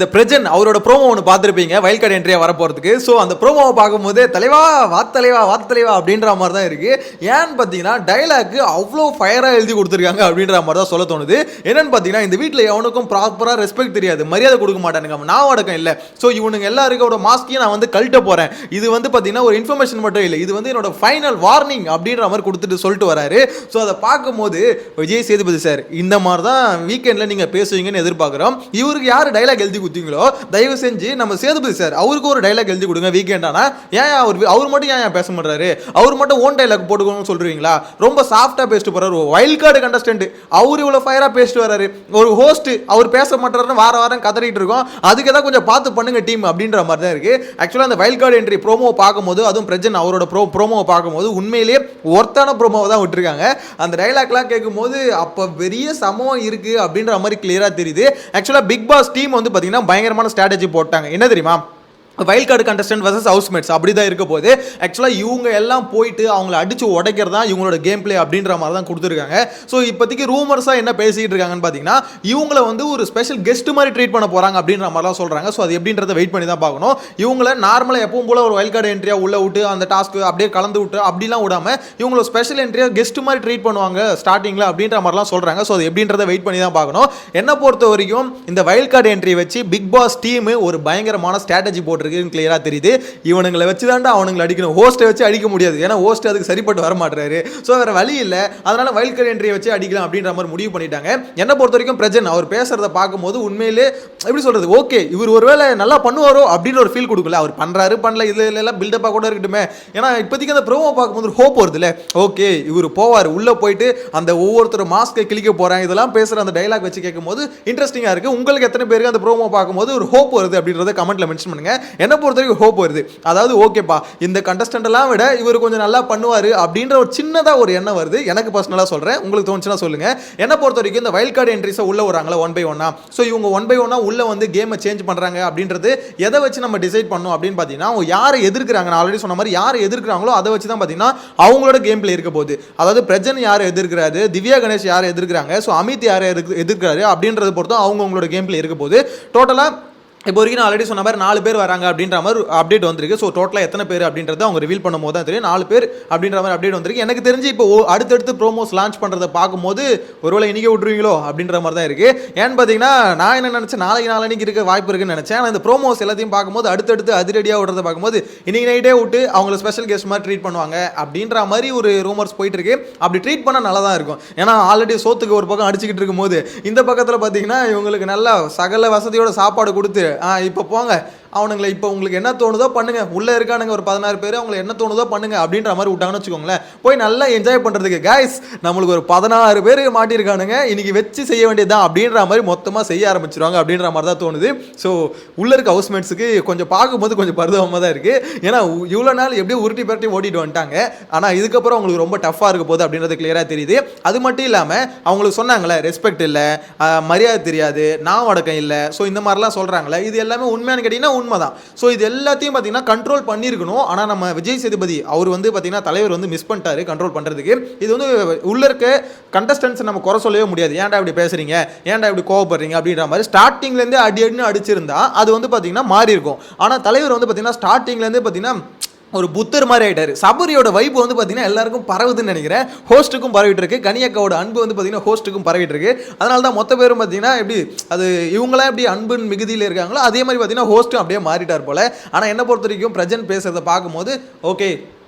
இந்த பிரஜன் அவரோட ப்ரோமோ ஒன்று பார்த்துருப்பீங்க வைல்ட் கார்டு என்ட்ரியாக வரப்போகிறதுக்கு. ஸோ அந்த ப்ரோமோவை பார்க்கும்போது தலைவா வாத்தலைவா வாத்தலைவா அப்படின்ற மாதிரி தான் இருக்குது. ஏன்னு பார்த்தீங்கன்னா டைலாக்கு அவ்வளோ ஃபயராக எழுதி கொடுத்துருக்காங்க அப்படின்ற மாதிரி தான் சொல்ல தோணுது. என்னன்னு பார்த்தீங்கன்னா இந்த வீட்டில் எவனுக்கும் ப்ராப்பராக ரெஸ்பெக்ட் தெரியாது, மரியாதை கொடுக்க மாட்டானுங்க, நான் அடக்கம் இல்லை. ஸோ இவனுங்க எல்லாருக்கோட மாஸ்கையும் நான் வந்து கழட்ட போகிறேன். இது வந்து பார்த்தீங்கன்னா ஒரு இன்ஃபர்மேஷன் மட்டும் இல்லை, இது வந்து என்னோட ஃபைனல் வார்னிங் அப்படின்ற மாதிரி கொடுத்துட்டு சொல்லிட்டு வராரு. ஸோ அதை பார்க்கும்போது விஜய் சேதுபதி சார் இந்த மாதிரி தான் வீக்கெண்டில் நீங்கள் பேசுவீங்கன்னு எதிர்பார்க்குறோம். இவருக்கு யார் டைலாக் எழுதி கொடுத்தீங்களோ தயவு செஞ்சு நம்ம சேதுபதி சார் அவருக்கு ஒரு டைலாக் எழுதி கொடுங்க வீக்கெண்டானா. ஏன் அவர் மட்டும் ஏன் பேச மாட்டாரு, அவர் மட்டும் ஓன் டைலாக் போட்டுக்கணும்னு சொல்றீங்களா? ரொம்ப சாஃப்டா பேசிட்டு போறாரு. வைல்ட் கார்டு கண்டஸ்டன்ட் அவர் இவ்வளவு ஃபயரா பேசிட்டு வராரு. ஒரு ஹோஸ்ட் அவர் பேச மாட்டாருன்னு வாரம் கதறிட்டு இருக்கோம். அதுக்கு ஏதாவது கொஞ்சம் பார்த்து பண்ணுங்க டீம் அப்படின்ற மாதிரி தான் இருக்கு. ஆக்சுவலா அந்த வைல்ட் கார்டு என்ட்ரி ப்ரோமோ பார்க்கும்போது, அதுவும் பிரஜன் அவரோட ப்ரோமோவை பார்க்கும்போது உண்மையிலேயே ஒர்த்தான ப்ரோமோவை தான் விட்டுருக்காங்க. அந்த டைலாக்லாம் கேட்கும்போது அப்போ பெரிய சமம் இருக்கு அப்படின்ற மாதிரி கிளியரா தெரியுது. ஆக்சுவலா பிக் பாஸ் டீம் வந்து பார்த்தீங்கன்னா பயங்கரமான ஸ்ட்ராட்டஜி போட்டாங்க. என்ன தெரியுமா? Wild card contestant versus housemates அப்படி தான் இருக்க போது. ஆக்சுவலாக இவங்க எல்லாம் போயிட்டு அவங்கள அடிச்சு உடைக்கிறது தான் இவங்களோட கேம் பிளே அப்படின்ற மாதிரி தான் கொடுத்துருக்காங்க. ஸோ இப்போதைக்கு ரூமர்ஸாக என்ன பேசிகிட்டு இருக்காங்கன்னு பார்த்தீங்கன்னா இவங்களை வந்து ஒரு ஸ்பெஷல் கெஸ்ட் மாதிரி ட்ரீட் பண்ண போகிறாங்க அப்படின்ற மாதிரிலாம் சொல்கிறாங்க. ஸோ அது எப்படின்றத வெயிட் பண்ணி தான் பார்க்கணும். இவங்கள நார்மலாக எப்பவும் போல ஒரு வைல்ட் கார்டு என்ட்ரியாக உள்ள விட்டு அந்த டாஸ்க்கு அப்படியே கலந்து விட்டு அப்படிலாம் விடாமல் இவங்கள ஸ்பெஷல் என்ட்ரியாக கெஸ்ட் மாதிரி ட்ரீட் பண்ணுவாங்க ஸ்டார்டிங்கில் அப்படின்ற மாதிரிலாம் சொல்கிறாங்க. ஸோ அது எப்படின்றத வெயிட் பண்ணி தான் பார்க்கணும். என்ன பொறுத்த வரைக்கும் இந்த வைல்ட் கார்டு என்ட்ரி வச்சு பிக் பாஸ் டீம் ஒரு பயங்கரமான ஸ்ட்ராட்டஜி போட்டிருக்கு கிளியரா தெரியுது. இவனுங்களை வச்சு தாண்டா அவனுங்களை அடிக்கணும், ஹோஸ்ட்டை வச்சு அடிக்க முடியாது. ஏன்னா ஹோஸ்ட் அதுக்கு சரிப்பட்டு வர மாட்டாரு. ஸோ வேற வழி இல்லை, அதனால வைல்ட் கார்டு என்ட்ரியை வச்சு அடிக்கலாம் அப்படின்ற மாதிரி முடிவு பண்ணிட்டாங்க. என்ன பொறுத்த வரைக்கும் பிரஜன் அவர் பேசுறத பார்க்கும்போது உண்மையிலே எப்படி சொல்றது, ஓகே இவர் ஒருவேளை நல்லா பண்ணுவாரோ அப்படின்னு ஒரு ஃபீல் கொடுக்கல. அவர் பண்றாரு பண்ணல இதுல எல்லாம் பில்டப்பாக கூட இருக்கட்டுமே. ஏன்னா இப்போதைக்கு அந்த ப்ரோமோ பார்க்கும்போது ஹோப் வருதுல்ல, ஓகே இவர் போவார் உள்ள போயிட்டு அந்த ஒவ்வொருத்தரும் மாஸ்கை கிளிக்க போறேன் இதெல்லாம் பேசுற அந்த டைலாக் வச்சு கேட்கும்போது இன்ட்ரெஸ்டிங்கா இருக்கு. உங்களுக்கு எத்தனை பேருக்கு அந்த ப்ரோமோ பார்க்கும்போது ஒரு ஹோப் வருது அப்படின்றத கமெண்ட்ல மென்ஷன் பண்ணுங்க. என்ன பொறுத்த வரைக்கும் ஹோப் வருது. அதாவது ஓகேப்பா இந்த கண்டஸ்டன்ட் எல்லாம் விட இவர் கொஞ்சம் நல்லா பண்ணுவாரு அப்படின்ற ஒரு சின்னதா ஒரு எண்ணம் வருது. எனக்கு பர்சனலா சொல்றேன், உங்களுக்கு தோணுச்சுன்னா சொல்லுங்க. என்ன பொறுத்த வரைக்கும் இந்த வைல்ட் கார்டு என்ட்ரிஸை உள்ள வராங்களா ஒன் பை ஒன்னா. ஸோ இவங்க ஒன் பை ஒன்னா உள்ள வந்து கேமை சேஞ்ச் பண்றாங்க அப்படின்றது எதை வச்சு நம்ம டிசைட் பண்ணணும் அப்படின்னு பார்த்தீங்கன்னா அவங்க யாரை எதிர்க்கிறாங்க. நான் ஆல்ரெடி சொன்ன மாதிரி யாரை எதிர்க்கிறாங்களோ அதை வச்சு தான் பார்த்தீங்கன்னா அவங்களோட கேம் பிளே இருக்க போகுது. அதாவது பிரஜன் யாரை எதிர்க்கிறாரு, திவ்யா கணேஷ் யாரை எதிர்க்கிறாங்க, ஸோ அமித் யாரை எதிர்க்கிறாரு அப்படின்றத பொறுத்து அவங்களோட கேம் பிளே இருக்க போகுது. டோட்டலா இப்போ வரைக்கும் நான் ஆல்ரெடி சொன்ன மாதிரி 4 பேர் வராங்க அப்படின்ற மாதிரி அப்டேட் வந்திருக்கு. ஸோ டோட்டலாக எத்தனை பேர் அப்படின்றத அவங்க ரிவீல் பண்ணும் போது தான் தெரியும். 4 பேர் அப்படின்ற மாதிரி அப்டேட் வந்திருக்கு. எனக்கு தெரிஞ்சு இப்போ அடுத்தடுத்து ப்ரோமோஸ் லான்ச் பண்ணுறதை பார்க்கும்போது ஒருவேளை இன்றைக்கி விட்ருவீங்களோ அப்படின்ற மாதிரி தான் இருக்குது. ஏன்னு பார்த்தீங்கன்னா நான் என்ன நினச்சேன், நாளைக்கு இருக்க வாய்ப்பு இருக்குன்னு நினச்சேன். ஆனால் இந்த ப்ரோமோஸ் எல்லாத்தையும் பார்க்கும்போது அடுத்தடுத்து அதிரடியாக விடுறத பார்க்கும்போது இன்னைக்கு நைட்டே விட்டு அவங்கள ஸ்பெஷல் கெஸ்ட் மாதிரி ட்ரீட் பண்ணுவாங்க அப்படின்ற மாதிரி ஒரு ரூமர்ஸ் போயிட்டு இருக்கு. அப்படி ட்ரீட் பண்ணால் நல்லா தான் இருக்கும். ஏன்னா ஆல்ரெடி சோத்துக்கு ஒரு பக்கம் அடிச்சுக்கிட்டு இருக்கும்போது இந்த பக்கத்தில் பார்த்தீங்கன்னா இவங்களுக்கு நல்லா சகல வசதியோட சாப்பாடு கொடுத்து இப்போ போங்க அவனுங்களை இப்போ உங்களுக்கு என்ன தோணுதோ பண்ணுங்க, உள்ளே இருக்கானுங்க ஒரு 16 பேர், அவங்களுக்கு என்ன தோணுதோ பண்ணுங்க அப்படின்ற மாதிரி விட்டாங்கன்னு வச்சுக்கோங்களேன். போய் நல்லா என்ஜாய் பண்ணுறதுக்கு கைஸ் நம்மளுக்கு ஒரு 16 பேர் மாட்டியிருக்கானுங்க இன்னைக்கு வச்சு செய்ய வேண்டியதுதான் அப்படின்ற மாதிரி மொத்தமாக செய்ய ஆரம்பிச்சிருவாங்க அப்படின்ற மாதிரி தான் தோணுது. ஸோ உள்ளே இருக்க ஹவுஸ்மேட்ஸுக்கு கொஞ்சம் பார்க்கும்போது கொஞ்சம் பரிதாபமாக தான் இருக்குது. ஏன்னா இவ்வளோ நாள் எப்படியும் உருட்டி பரட்டி ஓட்டிட்டு வந்துட்டாங்க. ஆனால் இதுக்கப்புறம் அவங்களுக்கு ரொம்ப டஃப்பாக இருக்க போகுது அப்படின்றது கிளியராக தெரியுது. அது மட்டும் இல்லாமல் அவங்களுக்கு சொன்னாங்களே ரெஸ்பெக்ட் இல்லை, மரியாதை தெரியாது, நான் அடக்கம் இல்லை, ஸோ இந்த மாதிரிலாம் சொல்கிறாங்களே இது எல்லாமே உண்மையானு கேட்டிங்கன்னா உண்மைதான். ஸோ இது எல்லாத்தையும் பார்த்தீங்கன்னா கண்ட்ரோல் பண்ணியிருக்கணும். ஆனால் நம்ம விஜய் சேதுபதி அவர் வந்து பார்த்தீங்கன்னா தலைவர் வந்து மிஸ் பண்ணிட்டாரு கண்ட்ரோல் பண்ணுறதுக்கு. இது வந்து உள்ள இருக்க கண்டஸ்டன்ஸ் நம்ம குறை சொல்லவே முடியாது. ஏன்டா இப்படி பேசுறீங்க, ஏன்டா இப்படி கோவப்படுறீங்க அப்படின்ற மாதிரி ஸ்டார்டிங்லேருந்தே அடின்னு அடிச்சிருந்தா அது வந்து பார்த்தீங்கன்னா மாறி இருக்கும். ஆனால் தலைவர் வந்து பார்த்தீங்கன்னா ஸ்டார்டிங்லேருந்தே பார்த்தீங்கன்னா ஒரு புத்தர் மாதிரி ஆகிட்டார். சபரியோட வைப்பு வந்து பார்த்தீங்கன்னா எல்லாருக்கும் பரவுதுன்னு நினைக்கிறேன். ஹோஸ்ட்டுக்கும் பரவிட்டு இருக்கு, கனியக்காவோட அன்பு வந்து பார்த்தீங்கன்னா ஹோஸ்ட்டுக்கும் பரவிட்டு இருக்கு. அதனால தான் மொத்த பேரும் பார்த்தீங்கன்னா எப்படி அது இவங்களாம் எப்படி அன்பின் மிகுதியில் இருக்காங்களோ அதே மாதிரி பார்த்தீங்கன்னா ஹோஸ்ட்டும் அப்படியே மாறிட்டார் போல. ஆனால் என்ன பொறுத்த வரைக்கும் பிரஜன் பேசுறதை பார்க்கும்போது ஓகே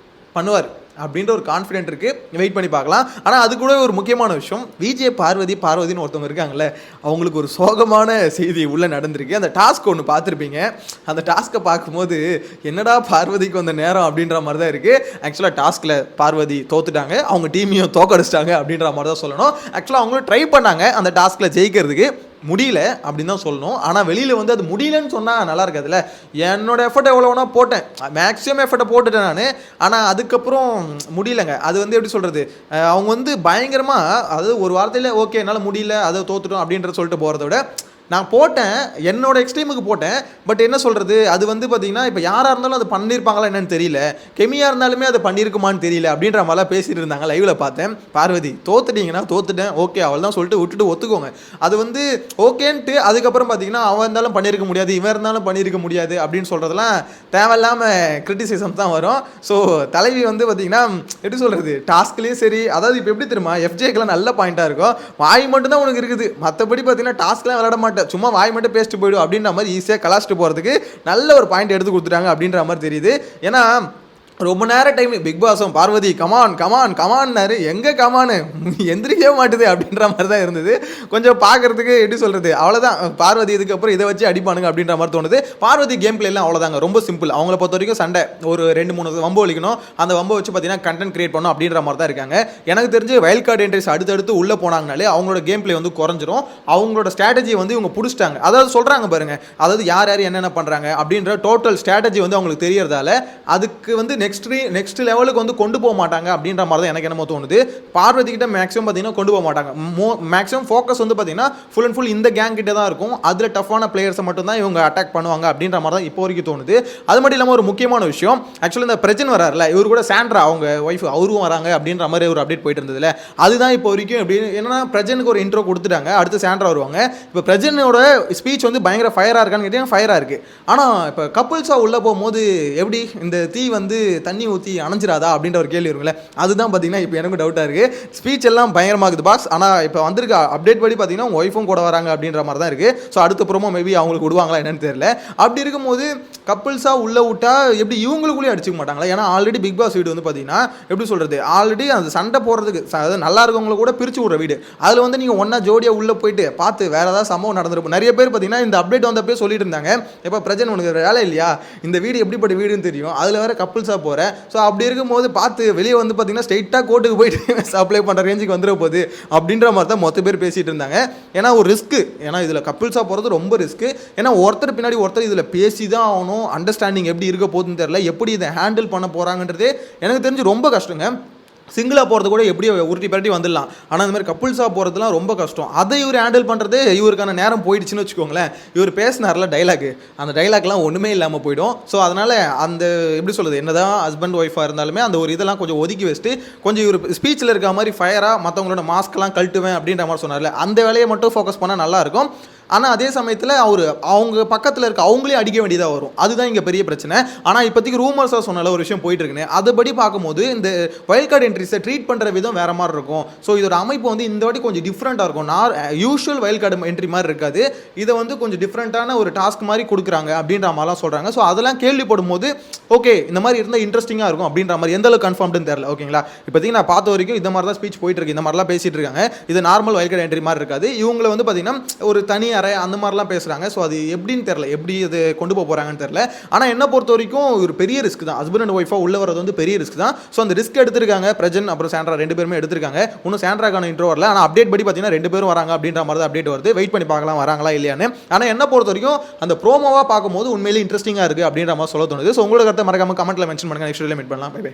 பண்ணுவார் அப்படின்ற ஒரு கான்ஃபிடென்ட் இருக்குது, வெயிட் பண்ணி பார்க்கலாம். ஆனால் அது கூட ஒரு முக்கியமான விஷயம், விஜய் பார்வதின்னு ஒருத்தவங்க இருக்காங்களே அவங்களுக்கு ஒரு சோகமான செய்தி உள்ளே நடந்திருக்கு. அந்த டாஸ்க் ஒன்று பார்த்துருப்பீங்க. அந்த டாஸ்க்கை பார்க்கும்போது என்னடா பார்வதிக்கு வந்த நேரம் அப்படின்ற மாதிரி தான் இருக்குது. ஆக்சுவலாக டாஸ்கில் பார்வதி தோத்துட்டாங்க, அவங்க டீமையும் தோக்கடிச்சிட்டாங்க அப்படின்ற மாதிரி தான் சொல்லணும். ஆக்சுவலாக அவங்களும் ட்ரை பண்ணாங்க அந்த டாஸ்கில் ஜெயிக்கிறதுக்கு, முடியல அப்படின்னு தான் சொல்லணும். ஆனால் வெளியில் வந்து அது முடியலன்னு சொன்னால் நல்லா இருக்காதுல்ல. என்னோட எஃபர்ட் எவ்வளோ வேணா போட்டேன், மேக்ஸிமம் எஃபர்ட்டை போட்டுட்டேன் நான். ஆனால் அதுக்கப்புறம் முடியலைங்க. அது வந்து எப்படி சொல்கிறது, அவங்க வந்து பயங்கரமாக அதாவது ஒரு வார்த்தையில் ஓகே என்னால் முடியல அதை தோத்துட்டோம் அப்படின்ற சொல்லிட்டு போகிறத விட நான் போட்டேன், என்னோட எக்ஸ்ட்ரீமுக்கு போட்டேன். பட் என்ன சொல்றது, அது வந்து பார்த்தீங்கன்னா, இப்ப யாரா இருந்தாலும் அது பண்ணியிருப்பாங்களா என்னன்னு தெரியல. கெமியா இருந்தாலுமே அது பண்ணியிருக்குமான்னு தெரியல. அப்படின்ற மாரிலாம் பேசிட்டு இருந்தாங்க. லைவ்ல பார்த்தேன். பார்வதி தோத்துட்டீங்கன்னா தோத்துட்டேன். ஓகே அவ்வளவுதான் சொல்லிட்டு விட்டுட்டு ஒத்துக்கோங்க. அது வந்து ஓகேன்ட்டு அதுக்கப்புறம் பார்த்தீங்கன்னா, அவன் இருந்தாலும் பண்ணியிருக்க முடியாது, இவன் இருந்தாலும் பண்ணியிருக்க முடியாது அப்படின்னு சொல்றதெல்லாம் தேவையில்லாம கிரிட்டிசிசம் தான் வரும். ஸோ தலைவி வந்து பார்த்தீங்கன்னா, எப்படி சொல்றது, டாஸ்க்லயும் சரி, அதாவது இப்ப எப்படி தெரியுமா, எஃப்ஜேக்கெல்லாம் நல்ல பாயிண்டா இருக்கும். வாய் மட்டும் தான் உனக்கு இருக்குது. மத்தபடி பார்த்தீங்கன்னா டாஸ்க்லாம் விளையாட மாட்டேன். சும்மா வாய் மட்டும் பேசிட்டு போயிடும் அப்படின்ற மாதிரி ஈஸியாக கலாச்சிட்டு போகிறதுக்கு நல்ல ஒரு பாயிண்ட் எடுத்து கொடுத்துட்டாங்க அப்படின்ற மாதிரி தெரியுது. ஏன்னா ரொம்ப நேரம் டைம் பிக் பாஸும் பார்வதி கமான் கமான் கமான்னாரு, எங்கே கமானு எந்திரிக்கவே மாட்டுது அப்படின்ற மாதிரி தான் இருந்தது. கொஞ்சம் பார்க்குறதுக்கு எப்படி சொல்கிறது, அவ்வளோதான். பார்வதி இதுக்கப்புறம் இதை வச்சு அடிப்பானுங்க அப்படின்ற மாதிரி தோணுது. பார்வதி கேம் பிளேலாம் அவ்வளோதாங்க, ரொம்ப சிம்பிள். அவங்கள பொறுத்த வரைக்கும் சண்டை ஒரு 2-3 வம்பு ஒழிக்கணும், அந்த வம்பை வச்சு பார்த்தீங்கன்னா கண்டென்ட் கிரியேட் பண்ணணும் அப்படின்ற மாதிரி தான் இருக்காங்க. எனக்கு தெரிஞ்சு வைல்ட் கார்டு என்ட்ரிஸ் அடுத்தடுத்து உள்ளே போனாங்கனாலே அவங்களோட கேம் பிளே வந்து குறைஞ்சிரும். அவங்களோட ஸ்ட்ராட்டஜி வந்து இவங்க பிடிச்சிட்டாங்க. அதாவது சொல்கிறாங்க பாருங்க, அதாவது யார் யார் என்னென்ன பண்ணுறாங்க அப்படின்ற டோட்டல் ஸ்ட்ராட்டஜி வந்து அவங்களுக்கு தெரியறதால அதுக்கு வந்து நெக்ஸ்ட் லெவலுக்கு வந்து கொண்டு போக மாட்டாங்க அப்படின்ற மாதிரி தான் எனக்கு என்னமோ தோணுது. பார்வதி கிட்ட மேக்ஸிமம் பார்த்தீங்கன்னா கொண்டு போக மாட்டாங்க. மேக்ஸிமம் ஃபோக்கஸ் வந்து பார்த்தீங்கன்னா ஃபுல் அண்ட் ஃபுல் இந்த கேங் கிட்ட தான் இருக்கும். அதில் டஃப்பான பிளேயர்ஸை மட்டும் தான் இவங்க அட்டாக் பண்ணுவாங்க அப்படின்ற மாதிரி தான் இப்போ வரைக்கும் தோணுது. அது மட்டும் இல்லாமல் ஒரு முக்கியமான விஷயம், ஆக்சுவலி இந்த பிரச்சனை வராருல, இவர் கூட சாண்ட்ரா அவங்க ஒய்ஃப் அவரும் வராங்க அப்படின்ற மாதிரி ஒரு அப்டேட் போயிட்டு இருந்ததுல, அதுதான் இப்போ வரைக்கும் எப்படி என்னன்னா பிரஜனுக்கு ஒரு இன்ட்ரோ கொடுத்துட்டாங்க, அடுத்து சாண்ட்ரா வருவாங்க. இப்போ பிரஜனோட ஸ்பீச் வந்து பயங்கர ஃபயராக இருக்கான்னு கேட்டீங்கன்னா ஃபயராக இருக்குது. ஆனால் இப்போ கப்புள்ஸாக உள்ளே போகும்போது எப்படி இந்த தீ வந்து தண்ணி ஊற்றி அணைஞ்சிராதா அப்படின்ற ஒரு கேள்வி இருக்குல்ல, அதுதான் பார்த்தீங்கன்னா இப்போ எனக்கு டவுட்டாக இருக்குது. ஸ்பீச் எல்லாம் பயங்கரமாகுது பாஸ். ஆனால் இப்போ வந்திருக்க அப்டேட் படி பார்த்தீங்கன்னா ஒய்ஃபும் கூட வராங்க அப்படின்ற மாதிரி தான் இருக்குது. ஸோ அடுத்த ப்ரோமோ மேபி அவங்களுக்கு விடுவாங்களா என்னன்னு தெரியல. அப்படி இருக்கும்போது கப்புள்ஸாக உள்ளே விட்டா எப்படி இவங்களுக்குள்ளேயே அடிச்சுக்க மாட்டாங்களா? ஏன்னா ஆல்ரெடி பிக் பாஸ் வீடு வந்து பார்த்தீங்கன்னா எப்படி சொல்கிறது, ஆல்ரெடி அந்த சண்டை போடுறதுக்கு அதாவது நல்லா இருக்கவங்களை கூட பிரித்து விட்ற வீடு. அதில் வந்து நீங்கள் ஒன்றா ஜோடியாக உள்ளே போயிட்டு பார்த்து வேறு ஏதாவது சம்பவம் நடந்திருக்கும். நிறைய பேர் பார்த்தீங்கன்னா இந்த அப்டேட் வந்தப்பே சொல்லிட்டு இருந்தாங்க, இப்போ பிரஜன் உனக்கு வேலை இல்லையா, இந்த வீடு எப்படிப்பட்ட வீடுன்னு தெரியும், அதில் வேறு கப்புள்ஸாக போகிறேன். ஸோ அப்படி இருக்கும்போது பார்த்து வெளியே வந்து பார்த்தீங்கன்னா ஸ்ட்ரெயிட்டாக கோர்ட்டுக்கு போயிட்டு சப்ளை பண்ணுற ரேஞ்சுக்கு வந்துட போகுது அப்படின்ற மாதிரி தான் மொத்த பேர் பேசிகிட்டு இருந்தாங்க. ஏன்னா ஒரு ரிஸ்க்கு, ஏன்னா இதில் கப்புள்ஸாக போகிறது ரொம்ப ரிஸ்க்கு. ஏன்னா ஒருத்தர் பின்னாடி ஒருத்தர் இதில் பேசி தான் ஆகணும். அண்டர்ஸ்டாண்டிங் எப்படி இருக்க போகுதுன்னு தெரியல, எப்படி இதை ஹேண்டில் பண்ண போகிறாங்கன்றதே எனக்கு தெரிஞ்சு ரொம்ப கஷ்டங்க. சிங்கிளாக போகிறது கூட எப்படி உருட்டி பரட்டி வந்துடலாம், ஆனால் இந்த மாதிரி கப்புள்ஸாக போகிறதுலாம் ரொம்ப கஷ்டம். அதை இவர் ஹேண்டில் பண்ணுறது இவருக்கான நேரம் போயிடுச்சுன்னு வச்சுக்கோங்களேன். இவர் பேசினார்ல டைலாக், அந்த டைலாக்லாம் ஒன்றுமே இல்லாமல் போயிடும். ஸோ அதனால் அந்த எப்படி சொல்கிறது, என்னதான் ஹஸ்பண்ட் ஒய்ஃபாக இருந்தாலுமே அந்த ஒரு இதெல்லாம் கொஞ்சம் ஒதுக்கி வச்சுட்டு கொஞ்சம் இவர் ஸ்பீச்சில் இருக்க மாதிரி ஃபயராக மற்றவங்களோட மாஸ்க்லாம் கழட்டுவேன் அப்படின்ற மாதிரி சொன்னார்ல, அந்த வேலையை மட்டும் ஃபோக்கஸ் பண்ணால் நல்லாயிருக்கும். ஆனால் அதே சமயத்தில் அவங்க பக்கத்தில் இருக்க அவங்களே அடிக்க வேண்டியதாக வரும். அதுதான் இங்கே பெரிய பிரச்சனை. ஆனால் இப்போதைக்கு ரூமர்ஸாக சொன்னால ஒரு விஷயம் போயிட்டு இருக்குன்னு, அதுபடி பார்க்கும்போது இந்த வைல்ட் கார்டு என்ட்ரிஸை ட்ரீட் பண்ணுற விதம் வேறு மாதிரி இருக்கும். ஸோ இதோட அமைப்பு வந்து இந்த வாட்டி கொஞ்சம் டிஃப்ரெண்ட்டாக இருக்கும். யூஷுவல் வைல்ட் கார்டு என்ட்ரி மாதிரி இருக்காது. இதை வந்து கொஞ்சம் டிஃப்ரெண்ட்டான ஒரு டாஸ்க் மாதிரி கொடுக்குறாங்க அப்படின்ற மாதிரிலாம் சொல்கிறாங்க. ஸோ அதெல்லாம் கேள்விப்படும் போது ஓகே இந்த மாதிரி இருந்தால் இன்ட்ரெஸ்டிங்காக இருக்கும் அப்படின்ற மாதிரி எந்த அளவுக்கு கன்ஃபார்ம்னு தெரியல. ஓகேங்களா, இப்போதைக்கு நான் பார்த்த வரைக்கும் இந்த மாதிரி தான் ஸ்பீச் போயிட்டு இருக்கு, இந்த மாதிரிலாம் பேசிட்டு இருக்காங்க. இது நார்மல் வைல்ட் கார்டு என்ட்ரி மாதிரி இருக்காது. இவங்களை வந்து பார்த்தீங்கன்னா ஒரு தனி அறை அந்த மாதிரிலாம் பேசுகிறாங்க. ஸோ அது எப்படின்னு தெரியல, எப்படி இது கொண்டு போகிறாங்கன்னு தெரியல. ஆனால் என்ன பொறுத்த வரைக்கும் ஒரு பெரிய ரிஸ்க் தான், ஹஸ்பண்ட் அண்ட் ஒய்ஃபாக உள்ள வரது வந்து பெரிய ரிஸ்க் தான். ஸோ அந்த ரிஸ்க் எடுத்திருக்காங்க பிரஜன் அப்புறம் சாண்ட்ரா, ரெண்டு பேருமே எடுத்திருக்காங்க. இன்னும் சாண்ட்ராக்கான இன்ட்ரோ வரல, ஆனால் அப்டேட் படி பார்த்தீங்கன்னா ரெண்டு பேரும் வராங்க அப்படின்ற மாதிரி தான் அப்டேட் வருது. வெயிட் பண்ணி பார்க்கலாம் வராங்களா இல்லையான்னு. ஆனால் என்ன பொறுத்த வரைக்கும் அந்த ப்ரோமோவாக பார்க்கும்போது உண்மையிலே இன்ட்ரெஸ்டிங்காக இருக்குது அப்படின்ற மாதிரி சொல்ல தோணுது. ஸோ உங்களோட கருத்தை மறக்காம கமெண்ட்டில் மென்ஷன் பண்ணுங்கள். நெக்ஸ்ட் வீடியோவில் மீட் பண்ணலாம். Bye by.